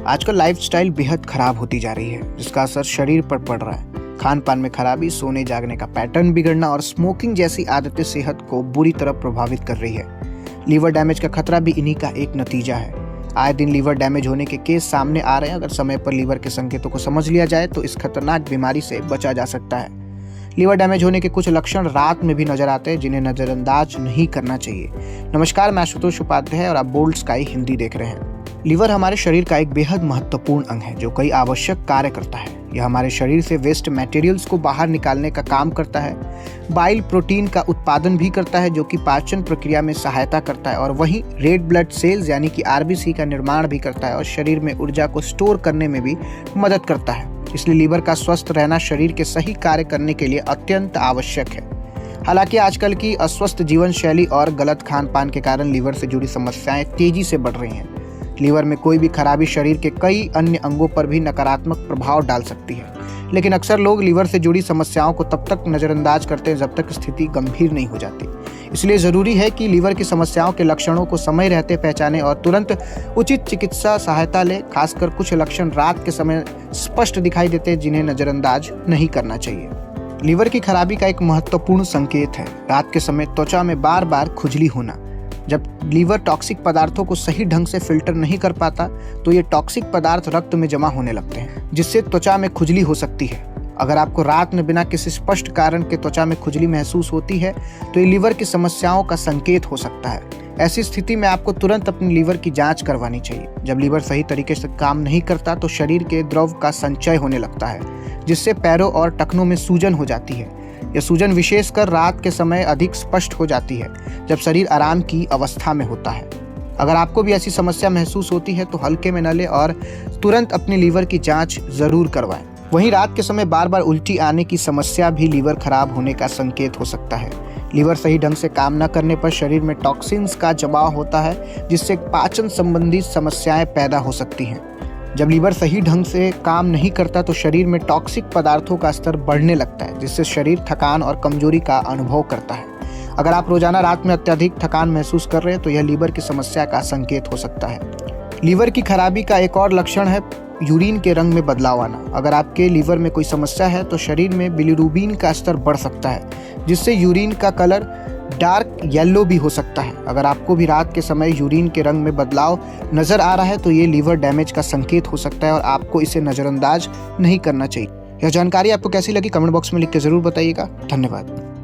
आजकल लाइफस्टाइल बेहद खराब होती जा रही है, जिसका असर शरीर पर पड़ रहा है। खान पान में खराबी, सोने जागने का पैटर्न बिगड़ना और स्मोकिंग जैसी आदतें सेहत को बुरी तरह प्रभावित कर रही है। लीवर डैमेज का खतरा भी इन्हीं का एक नतीजा है। आए दिन लीवर डैमेज होने के केस सामने आ रहे हैं। अगर समय पर लीवर के संकेतों को समझ लिया जाए तो इस खतरनाक बीमारी से बचा जा सकता है। लीवर डैमेज होने के कुछ लक्षण रात में भी नजर आते हैं, जिन्हें नजरअंदाज नहीं करना चाहिए। नमस्कार, मैं आशुतोष उपाध्याय और आप बोल्ड स्काई हिंदी देख रहे हैं। लीवर हमारे शरीर का एक बेहद महत्वपूर्ण अंग है, जो कई आवश्यक कार्य करता है। यह हमारे शरीर से वेस्ट मटेरियल्स को बाहर निकालने का काम करता है। बाइल प्रोटीन का उत्पादन भी करता है, जो कि पाचन प्रक्रिया में सहायता करता है, और वहीं रेड ब्लड सेल्स यानी कि आरबीसी का निर्माण भी करता है और शरीर में ऊर्जा को स्टोर करने में भी मदद करता है। इसलिए लीवर का स्वस्थ रहना शरीर के सही कार्य करने के लिए अत्यंत आवश्यक है। हालांकि आजकल की अस्वस्थ जीवन शैली और गलत खान पान के कारण लीवर से जुड़ी समस्याएं तेजी से बढ़ रही हैं। लीवर में कोई भी खराबी शरीर के कई अन्य अंगों पर भी नकारात्मक प्रभाव डाल सकती है, लेकिन अक्सर लोग लीवर से जुड़ी समस्याओं को तब तक नजरअंदाज करते हैं जब तक स्थिति गंभीर नहीं हो जाती। इसलिए जरूरी है कि लीवर की समस्याओं के लक्षणों को समय रहते पहचानें और तुरंत उचित चिकित्सा सहायता लें। खासकर कुछ लक्षण रात के समय स्पष्ट दिखाई देते हैं, जिन्हें नजरअंदाज नहीं करना चाहिए। लीवर की खराबी का एक महत्वपूर्ण संकेत है रात के समय त्वचा में बार बार खुजली होना। जब लीवर टॉक्सिक पदार्थों को सही ढंग से फिल्टर नहीं कर पाता तो ये टॉक्सिक पदार्थ रक्त में जमा होने लगते हैं, जिससे त्वचा में खुजली हो सकती है। अगर आपको रात में बिना किसी स्पष्ट कारण के त्वचा में खुजली महसूस होती है तो ये लीवर की समस्याओं का संकेत हो सकता है। ऐसी स्थिति में आपको तुरंत अपने लीवर की जांच करवानी चाहिए। जब लीवर सही तरीके से काम नहीं करता तो शरीर के द्रव का संचय होने लगता है, जिससे पैरों और टखनों में सूजन हो जाती है। यह सूजन विशेषकर रात के समय अधिक स्पष्ट हो जाती है, जब शरीर आराम की अवस्था में होता है। अगर आपको भी ऐसी समस्या महसूस होती है तो हल्के में न लें और तुरंत अपने लीवर की जांच जरूर करवाएं। वहीं रात के समय बार बार उल्टी आने की समस्या भी लीवर खराब होने का संकेत हो सकता है। लीवर सही ढंग से काम न करने पर शरीर में टॉक्सिन्स का जमाव होता है, जिससे पाचन संबंधी समस्याएं पैदा हो सकती हैं। जब लीवर सही ढंग से काम नहीं करता तो शरीर में टॉक्सिक पदार्थों का स्तर बढ़ने लगता है, जिससे शरीर थकान और कमजोरी का अनुभव करता है। अगर आप रोजाना रात में अत्यधिक थकान महसूस कर रहे हैं तो यह लीवर की समस्या का संकेत हो सकता है। लीवर की खराबी का एक और लक्षण है यूरिन के रंग में बदलाव आना। अगर आपके लीवर में कोई समस्या है तो शरीर में बिलिरुबिन का स्तर बढ़ सकता है, जिससे यूरिन का कलर डार्क येलो भी हो सकता है। अगर आपको भी रात के समय यूरिन के रंग में बदलाव नजर आ रहा है तो ये लीवर डैमेज का संकेत हो सकता है और आपको इसे नजरअंदाज नहीं करना चाहिए। यह जानकारी आपको कैसी लगी कमेंट बॉक्स में लिख के जरूर बताइएगा। धन्यवाद।